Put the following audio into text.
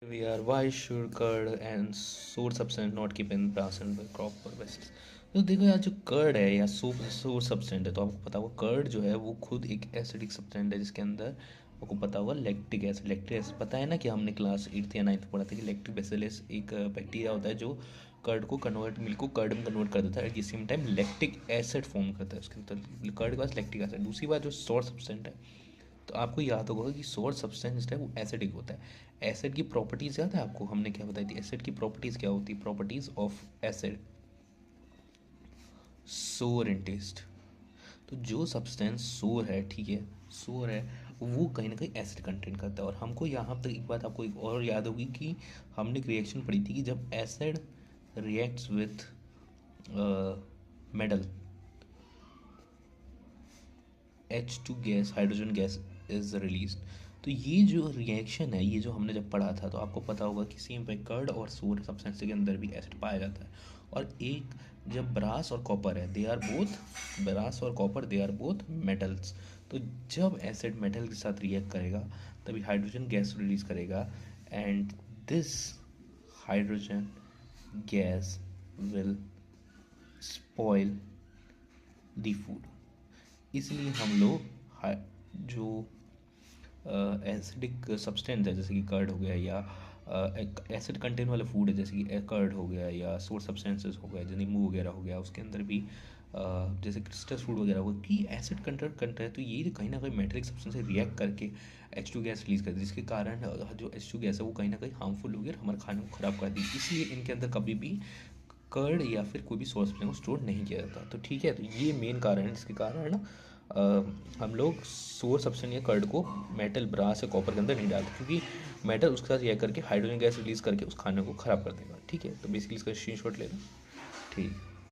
We are why should curd and sour substance not keep in brass and crop or vessels। तो देखो यार, जो curd है या सोर सब्सटेंट है, तो आपको पता होगा कर्ड जो है वो खुद एक एसिडिक सब्सटेंट है, जिसके अंदर आपको पता होगा लैक्टिक एसिड पता है ना, कि हमने क्लास 8th या 9th पढ़ा था कि लैक्टिक बेसिलस एक बैक्टीरिया होता है जो कर्ड को मिल्क को कर्ड में कन्वर्ट कर देता है, at the same time lactic acid form करता है उसके अंदर। कर्ड के पास लैक्टिक एसिड। दूसरी बात, जो सोर सब्सटेंट है, तो आपको याद होगा कि सोर सब्सटेंस है वो एसिडिक होता है। एसिड की प्रॉपर्टीज़ याद है आपको, हमने क्या बताई थी एसिड की प्रॉपर्टीज़ क्या होती है? प्रॉपर्टीज़ ऑफ एसिड, सोर इन टेस्ट। तो जो सब्सटेंस सोर है, ठीक है, सोर है, वो कहीं ना कहीं एसिड कंटेंट करता है। और हमको यहाँ तक एक बात आपको एक और याद होगी कि हमने एक रिएक्शन पढ़ी थी कि जब acid reacts with metal, H2 gas, hydrogen gas is release. तो ये जो रिएक्शन है, ये जो हमने जब पढ़ा था, तो आपको पता होगा कि सेम पे कर्ड और सोर सब्सटेंस के अंदर भी एसिड पाया जाता है। और एक, जब ब्रास और कॉपर है, दे आर बोथ, ब्रास और copper they are both metals. तो जब एसिड मेटल के साथ रिएक्ट करेगा तभी हाइड्रोजन गैस रिलीज करेगा, and this hydrogen gas will spoil the food. इसलिए हम लोग जो एसिडिक सब्सटेंस है, जैसे कि कर्ड हो गया, या एसिड कंटेंट वाला फूड है जैसे कि कर्ड हो गया, या सोर सब्सटेंसेस हो गया, जैसे नींबू वगैरह हो गया, उसके अंदर भी जैसे क्रिस्टस फूड वगैरह हो गया, कि एसिड कंटेंट है, तो ये कहीं ना कहीं मेटेलिक सब्सटेंस से रिएक्ट करके H2 गैस रिलीज करती है, जिसके कारण जो H2 गैस है वो कहीं ना कहीं हार्मफुल होगी और हमारे खाने को ख़राब कर दी। इसलिए इनके अंदर कभी भी कर्ड या फिर कोई भी सोर्स को स्टोर नहीं किया जाता। तो ठीक है, तो ये मेन कारण है जिसके कारण हम लोग सोर सब्सटेंस या कर्ड को मेटल, ब्रास या कॉपर के अंदर नहीं डालते, क्योंकि मेटल उसके साथ रिएक्ट करके हाइड्रोजन गैस रिलीज करके उस खाने को ख़राब कर देगा। ठीक है, तो बेसिकली इसका स्क्रीनशॉट ले लो। ठीक।